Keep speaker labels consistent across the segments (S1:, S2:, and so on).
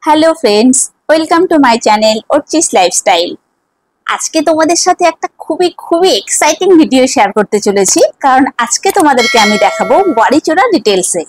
S1: Hello friends, welcome to my channel Archi's lifestyle. আজকে তোমাদের সাথে একটা খুবই এক্সাইটিং ভিডিও শেয়ার করতে চলেছি, কারণ আজকে তোমাদেরকে আমি দেখাবো ওয়ারিচুরা ডিটেলসে।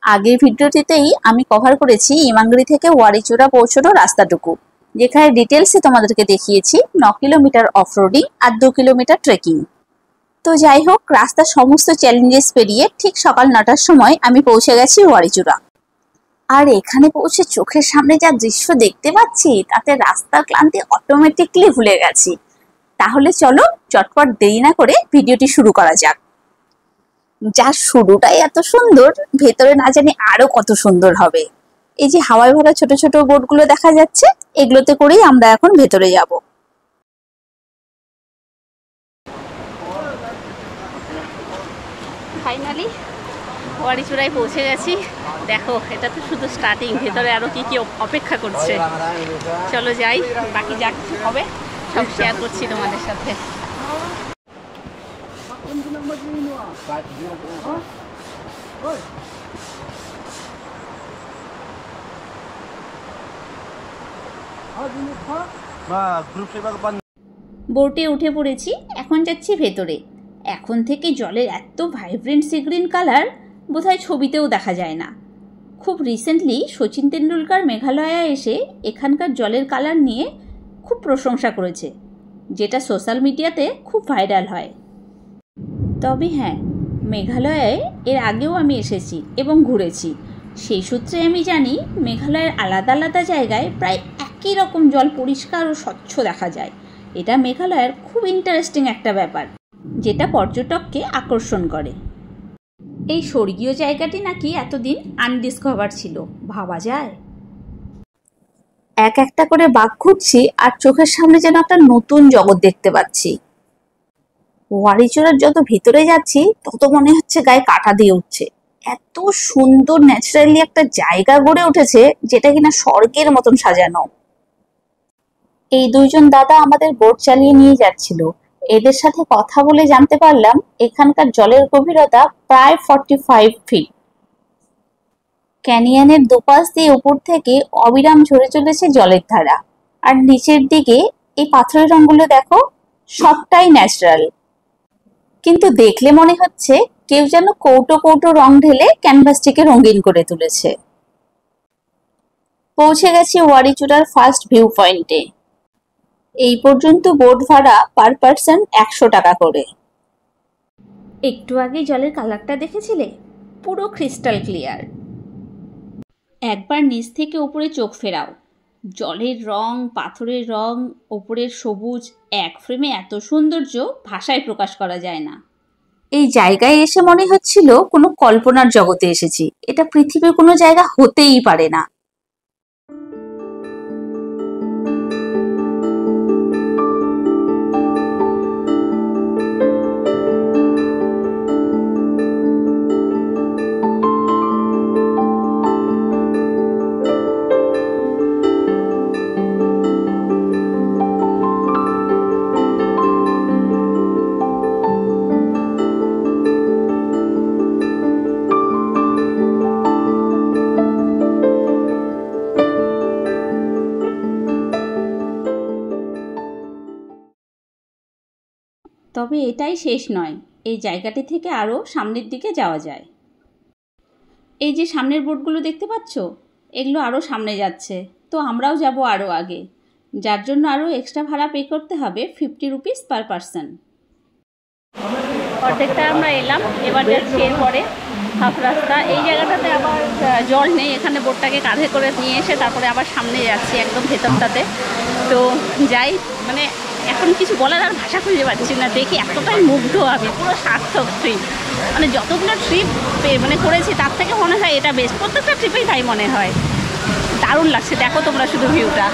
S1: আগের ভিডিওটিতেই আমি কভার করেছি ইমাংরি থেকে ওয়ারিচুরা পৌঁছানোর রাস্তাটুকু, যেখানে ডিটেলসে তোমাদেরকে দেখিয়েছি 9 কিলোমিটার অফরোডিং আর 2 কিলোমিটার ট্রেকিং। তো যাই হোক, রাস্তার সমস্ত চ্যালেঞ্জেস পেরিয়ে ঠিক সকাল 9টার সময় আমি পৌঁছে গেছি ওয়ারিচুরা। আর এখানে পৌঁছে চোখের সামনে যা দৃশ্য দেখতে পাচ্ছি, তাতে রাস্তার ক্লান্তি অটোমেটিকলি ভুলে গেছি। তাহলে চলো চটপট দেরি না করে ভিডিওটি শুরু করা যাক। যার শুরুটাই এত সুন্দর, ভেতরে না জানি আরো কত সুন্দর হবে। এই যে হাওয়ায় ভরা ছোট ছোট বোটগুলো দেখা যাচ্ছে, এগুলোতে করেই আমরা এখন ভেতরে যাব।
S2: ফাইনালি ওয়ারিচুরায় পৌঁছে গেছি। দেখো, এটা তো শুধু স্টার্টিং, ভেতরে আরো কি কি অপেক্ষা করছে। চলো যাই, বাকি যা কিছু হবে সব শেয়ার করছি তোমাদের সাথে।
S1: বোটে উঠে পড়েছি, এখন যাচ্ছি ভেতরে। এখন থেকে জলের এত ভাইব্রেন্ট সি গ্রিন কালার বোধহয় ছবিতেও দেখা যায় না। খুব রিসেন্টলি সচিন তেন্ডুলকর মেঘালয়ে এসে এখানকার জলের কালার নিয়ে খুব প্রশংসা করেছে, যেটা সোশ্যাল মিডিয়াতে খুব ভাইরাল হয়। তবে হ্যাঁ, মেঘালয়ে এর আগেও আমি এসেছি এবং ঘুরেছি। সেই সূত্রে আমি জানি মেঘালয়ের আলাদা আলাদা জায়গায় প্রায় একই রকম জল পরিষ্কার ও স্বচ্ছ দেখা যায়। এটা মেঘালয়ের খুব ইন্টারেস্টিং একটা ব্যাপার, যেটা পর্যটককে আকর্ষণ করে। এই স্বর্গীয় জায়গাটি নাকি এতদিন আনডিসকভার ছিল, ভাবা যায়। এক একটা করে বাঘ ঘুরছি আর চোখের সামনে যেন একটা নতুন জগৎ দেখতে পাচ্ছি। ওয়ারিচুরার যত ভিতরে যাচ্ছি তত মনে হচ্ছে গায়ে কাঁটা দিয়ে উঠছে। এত সুন্দর ন্যাচারালি একটা জায়গা গড়ে উঠেছে, যেটা কিনা স্বর্গের মতন সাজানো। এই দুইজন দাদা আমাদের বোট চালিয়ে নিয়ে যাচ্ছিল। এদের সাথে কথা বলে জানতে পারলাম এখানকার জলের গভীরতা প্রায় 45 ফিট। ক্যানিয়নের দুপাশ দিয়ে উপর থেকে অবিরাম ঝরে চলেছে জলের ধারা। আর নিচের দিকে এই পাথরের রঙগুলো দেখো, সবটাই ন্যাচারাল। কিন্তু দেখলে মনে হচ্ছে কেউ যেন কৌটো কৌটো রং ঢেলে ক্যানভাসটিকে রঙিন করে তুলেছে। পৌঁছে গেছি ওয়ারিচুরার ফার্স্ট ভিউ পয়েন্টে। এই পর্যন্ত বোট ভাড়া পার পার্সন 100 টাকা করে। একটু আগে জলের কালারটা দেখেছিলে, পুরো ক্রিস্টাল ক্লিয়ার। একবার নিচ থেকে উপরে চোখ ফেরাও, জলের রং, পাথরের রং, ওপরের সবুজ, এক ফ্রেমে এত সৌন্দর্য ভাষায় প্রকাশ করা যায় না। এই জায়গায় এসে মনে হচ্ছিল কোনো কল্পনার জগতে এসেছি। এটা পৃথিবীর কোনো জায়গা হতেই পারে না। তবে এটাই শেষ নয়, এই জায়গাটি থেকে আরও সামনের দিকে যাওয়া যায়। এই যে সামনের বোটগুলো দেখতে পাচ্ছ, এগুলো আরও সামনে যাচ্ছে, তো আমরাও যাব আরও আগে, যার জন্য আরও এক্সট্রা ভাড়া পে করতে হবে 50 রুপিস পার পার্সন।
S2: অর্ধেকটা আমরা এলাম, এবার যাচ্ছি এরপরে হাফ রাস্তা। এই জায়গাটাতে আবার জল নেই, এখানে বোটটাকে কাঁধে করে নিয়ে এসে তারপরে আবার সামনে যাচ্ছি একদম ভেতরটাতে। তো যাই, মানে এখন কিছু বলার আর ভাষা খুঁজে পাচ্ছি না। দেখি এতটাই মুগ্ধ আমি, পুরো সার্থক ট্রিপ। মানে যতগুলো ট্রিপ মানে করেছি তার থেকে মনে হয় এটা বেস্ট। প্রত্যেকটা ট্রিপেই তাই মনে হয়। দারুণ লাগছে, দেখো তোমরা শুধু ভিউটা।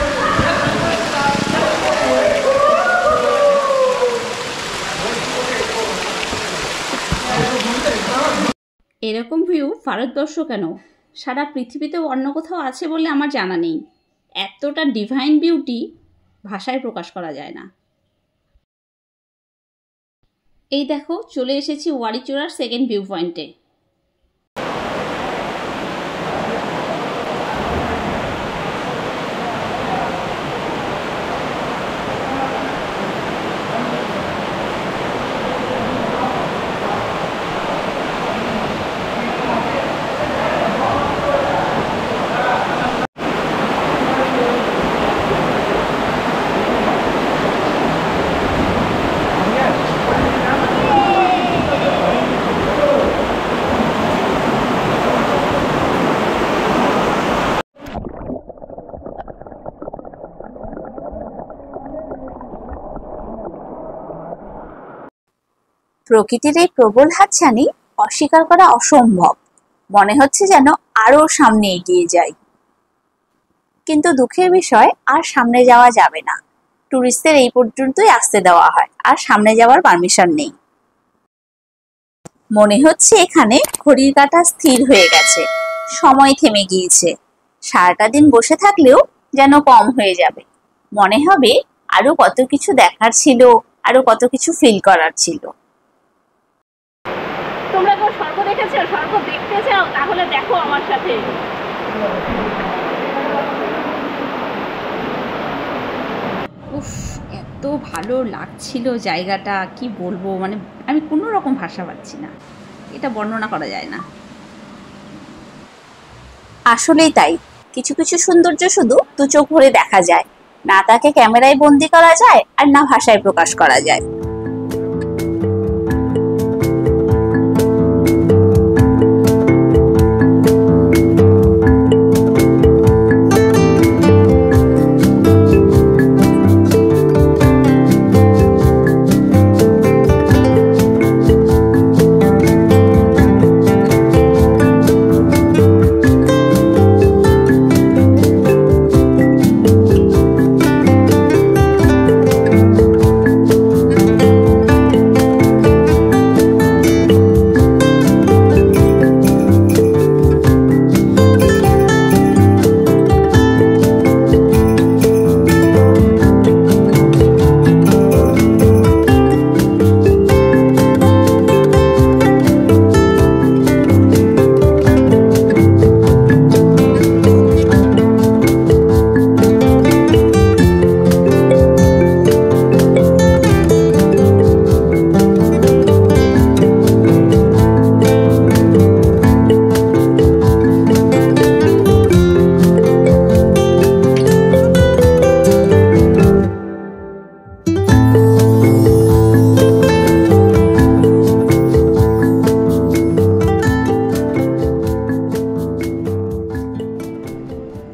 S1: এরকম ভিউ ভারতবর্ষ কেন, সারা পৃথিবীতেও অন্য কোথাও আছে বলে আমার জানা নেই। এতটা ডিভাইন বিউটি ভাষায় প্রকাশ করা যায় না। এই দেখো, চলে এসেছি ওয়ারিচুরার সেকেন্ড ভিউ পয়েন্টে। প্রকৃতির এই প্রবল হাতছানি অস্বীকার করা অসম্ভব। মনে হচ্ছে যেন আরো সামনে এগিয়ে যাই, কিন্তু দুঃখের বিষয় আর সামনে যাওয়া যাবে না। টুরিস্টদের এই পর্যন্তই আসতে দেওয়া হয়, আর সামনে যাওয়ার পারমিশন নেই। মনে হচ্ছে এখানে ঘড়ির কাঁটা স্থির হয়ে গেছে, সময় থেমে গিয়েছে। সারাটা দিন বসে থাকলেও যেন কম হয়ে যাবে। মনে হবে আরো কত কিছু দেখার ছিল, আরো কত কিছু ফিল করার ছিল।
S2: তোমরা কেউ স্বর্গ দেখেছো? স্বর্গ দেখতে চাও? তাহলে দেখো আমার সাথে। উফ, এত ভালো লাগছিল জায়গাটা, কি বলবো, মানে আমি কোনো রকম ভাষা পাচ্ছি না, এটা বর্ণনা করা যায় না।
S1: আসলেই তাই, কিছু কিছু সৌন্দর্য শুধু দু চোখ ভরে দেখা যায়, না তাকে ক্যামেরায় বন্দি করা যায় আর না ভাষায় প্রকাশ করা যায়।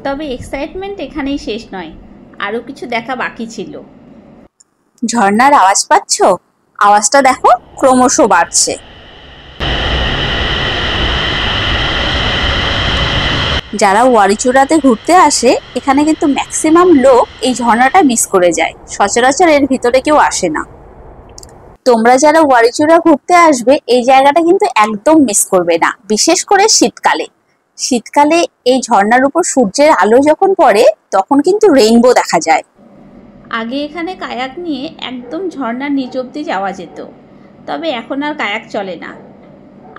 S2: তবে এক্সাইটমেন্ট এখানেই শেষ নয়, আরো কিছু দেখা বাকি ছিল।
S1: ঝর্ণার আওয়াজ পাচ্ছ? আওয়াজটা দেখো ক্রমশ বাড়ছে। যারা ওয়ারিচুরাতে ঘুরতে আসে, এখানে কিন্তু ম্যাক্সিমাম লোক এই ঝর্ণাটা মিস করে যায়। সচরাচর এর ভিতরে কেউ আসে না। তোমরা যারা ওয়ারিচুরা ঘুরতে আসবে, এই জায়গাটা কিন্তু একদম মিস করবে না, বিশেষ করে শীতকালে। শীতকালে এই ঝর্ণার উপর সূর্যের আলো যখন পড়ে, তখন কিন্তু রেইনবো দেখা যায়।
S2: আগে এখানে কায়াক নিয়ে একদম ঝর্ণার নিচ অব্দি যাওয়া যেত, তবে এখন আর কায়াক চলে না।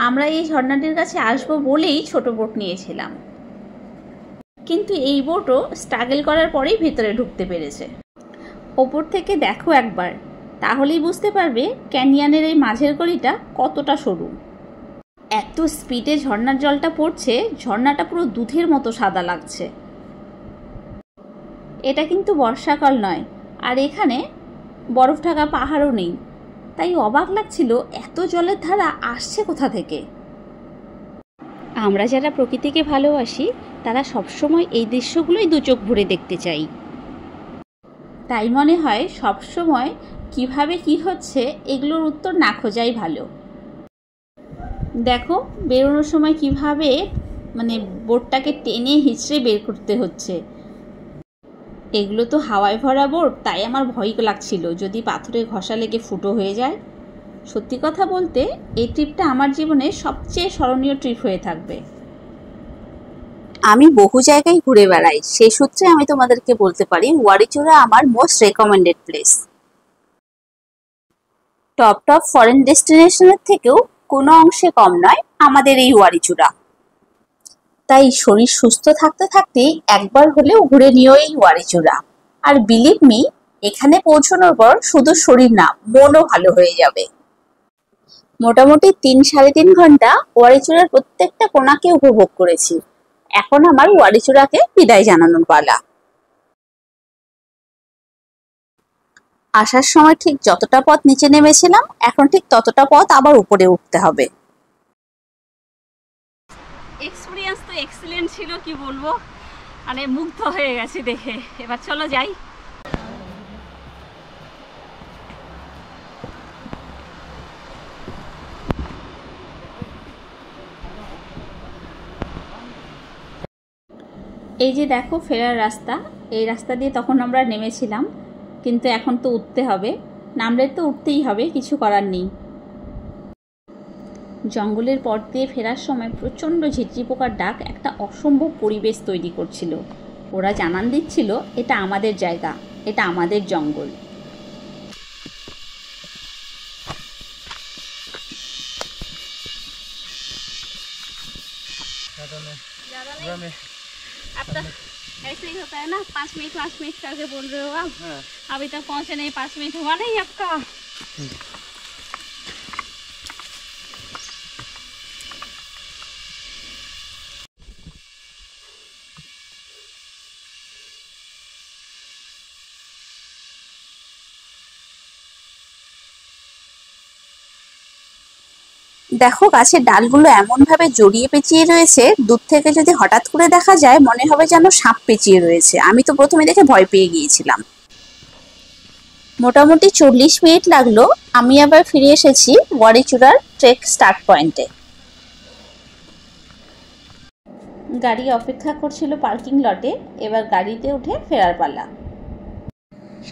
S2: আমরা এই ঝর্ণাটির কাছে আসবো বলেই ছোট বোট নিয়েছিলাম, কিন্তু এই বোটও স্ট্রাগল করার পরেই ভেতরে ঢুকতে পেরেছে। ওপর থেকে দেখো একবার, তাহলেই বুঝতে পারবে ক্যানিয়নের এই মাঝের গলিটা কতটা সরু। এত স্পিডে ঝর্ণার জলটা পড়ছে, ঝর্ণাটা পুরো দুধের মতো সাদা লাগছে। এটা কিন্তু বর্ষাকাল নয়, আর এখানে বরফ ঢাকা পাহাড়ও নেই, তাই অবাক লাগছিল এত জলের ধারা আসছে কোথা থেকে। আমরা যারা প্রকৃতিকে ভালোবাসি, তারা সবসময় এই দৃশ্যগুলোই দু চোখ ভরে দেখতে চাই। তাই মনে হয় সবসময় কিভাবে কি হচ্ছে এগুলোর উত্তর না খোঁজাই ভালো। দেখো বেরোনোর সময় কিভাবে মানে বোটটাকে টেনে হিঁচড়ে বের করতে হচ্ছে। এগুলো তো হাওয়ায় ভরা বোট, তাই আমার ভয় লাগছিল যদি পাথরে ঘষা লেগে ফুটো হয়ে যায়। সত্যি কথা বলতে এই ট্রিপটা আমার জীবনে সবচেয়ে স্মরণীয় ট্রিপ হয়ে থাকবে।
S1: আমি বহু জায়গায় ঘুরে বেড়াই, সেই সূত্রে আমি তোমাদেরকে বলতে পারি ওয়ারিচুরা আমার most recommended place. Top top foreign ডেস্টিনেশনের থেকেও কোনো অংশে কম নয় আমাদের এই ওয়ারিচুরা। তাই শরীর সুস্থ থাকতে থাকতেই একবার হলেও ঘুরে নিও এই ওয়ারিচুরা। আর বিলিভ মি, এখানে পৌঁছানোর পর শুধু শরীর না, মনও ভালো হয়ে যাবে। মোটামুটি 3-3.5 ঘন্টা ওয়ারিচুরার প্রত্যেকটা কোণাকে উপভোগ করেছি। এখন আমার ওয়ারিচুরাকে বিদায় জানানোর পালা। আসার সময় ঠিক যতটা পথ নিচে নেমেছিলাম, এখন ঠিক ততটা পথ আবার উপরে উঠতে হবে।
S2: এক্সপিরিয়েন্স তো এক্সিলেন্ট ছিল, কি বলবো, মানে মুগ্ধ হয়ে গেছি দেখে। এবার চলো যাই।
S1: এই যে দেখো ফেরার রাস্তা, এই রাস্তা দিয়ে তখন আমরা নেমেছিলাম, কিন্তু এখন তো উঠতে হবে, নামলে তো উঠতেই হবে, কিছু করার নেই। জঙ্গলের পথ দিয়ে ফেরার সময় প্রচণ্ড ঝিঁঝি পোকার ডাক একটা অসম্ভব পরিবেশ তৈরি করছিল। ওরা জানান দিচ্ছিল এটা আমাদের জায়গা, এটা আমাদের জঙ্গল।
S2: अब तो ऐसे ही होता है ना, 5 मिनट करके बोल रहे हो आप। अभी तक पहुंचे नहीं, 5 मिनट हुआ नहीं आपका।
S1: দেখো গাছের ডালগুলো এমন ভাবে জড়িয়ে পেঁচিয়ে রয়েছে, দূর থেকে যদি হঠাৎ করে দেখা যায় মনে হবে যেন সাপ পেঁচিয়ে রয়েছে। আমি তো প্রথমে দেখে ভয় পেয়ে গিয়েছিলাম। মোটামুটি 40 মিনিট লাগলো। আমি আবার ফিরে এসেছি ওয়ারিচুরার ট্রেক স্টার্ট পয়েন্টে। গাড়ি অপেক্ষা করছিল পার্কিং লটে, এবার গাড়িতে উঠে ফেরার পালা।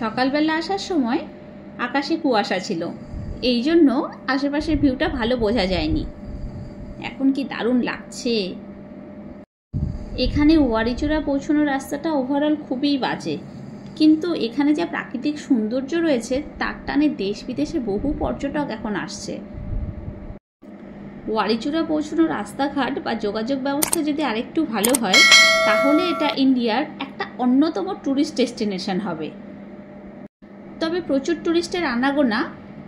S1: সকালবেলা আসার সময় আকাশে কুয়াশা ছিল, এই জন্য আশেপাশের ভিউটা ভালো বোঝা যায়নি। এখন কি দারুণ লাগছে। এখানে ওয়ারিচুরা পৌঁছানোর রাস্তাটা ওভারঅল খুবই বাজে, কিন্তু এখানে যা প্রাকৃতিক সৌন্দর্য রয়েছে তার টানে দেশ বিদেশে বহু পর্যটক এখন আসছে। ওয়ারিচুরা পৌঁছানোর রাস্তাঘাট বা যোগাযোগ ব্যবস্থা যদি আরেকটু ভালো হয় তাহলে এটা ইন্ডিয়ার একটা অন্যতম ট্যুরিস্ট ডেস্টিনেশন হবে। তবে প্রচুর ট্যুরিস্টের আনাগোনা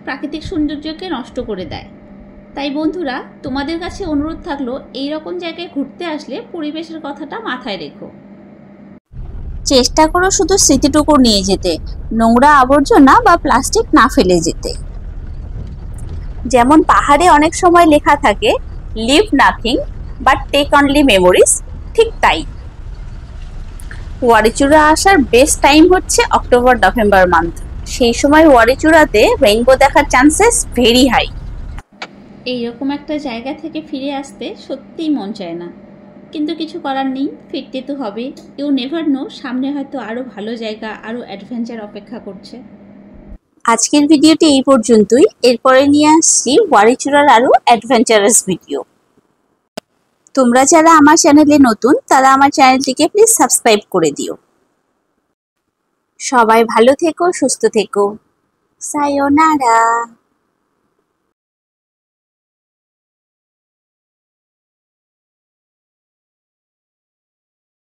S1: প্রাকৃতিক সৌন্দর্যকে নষ্ট করে দেয়। তাই বন্ধুরা, তোমাদের কাছে অনুরোধ থাকলো এই রকম জায়গায় ঘুরতে আসলে পরিবেশের কথাটা মাথায় রেখো। চেষ্টা করো শুধু স্মৃতিটুকু নিয়ে যেতে, নোংরা আবর্জনা বা প্লাস্টিক না ফেলে যেতে। যেমন পাহাড়ে অনেক সময় লেখা থাকে leave nothing but take only memories, ঠিক তাই ওয়ারিচুরা আসার বেস্ট টাইম হচ্ছে অক্টোবর-নভেম্বর মান্থ। সেই সময় ওয়ারিচুরাতে রেইনবো দেখার চান্সেস ভেরি হাই। এইরকম একটা জায়গা থেকে ফিরে আসতে সত্যিই মন চায় না, কিন্তু কিছু করার নেই, ফিরতে তো হবে। ইউ নেভার নো, সামনে হয়তো আরও ভালো জায়গা, আরও অ্যাডভেঞ্চার অপেক্ষা করছে। আজকের ভিডিওটি এই পর্যন্তই। এরপরে নিয়ে আসছি ওয়ারিচুরার আরও অ্যাডভেঞ্চারাস ভিডিও। তোমরা যারা আমার চ্যানেলে নতুন তারা আমার চ্যানেলটিকে প্লিজ সাবস্ক্রাইব করে দিও। সবাই ভালো থেকো, সুস্থ থেকো। সায়োনারা।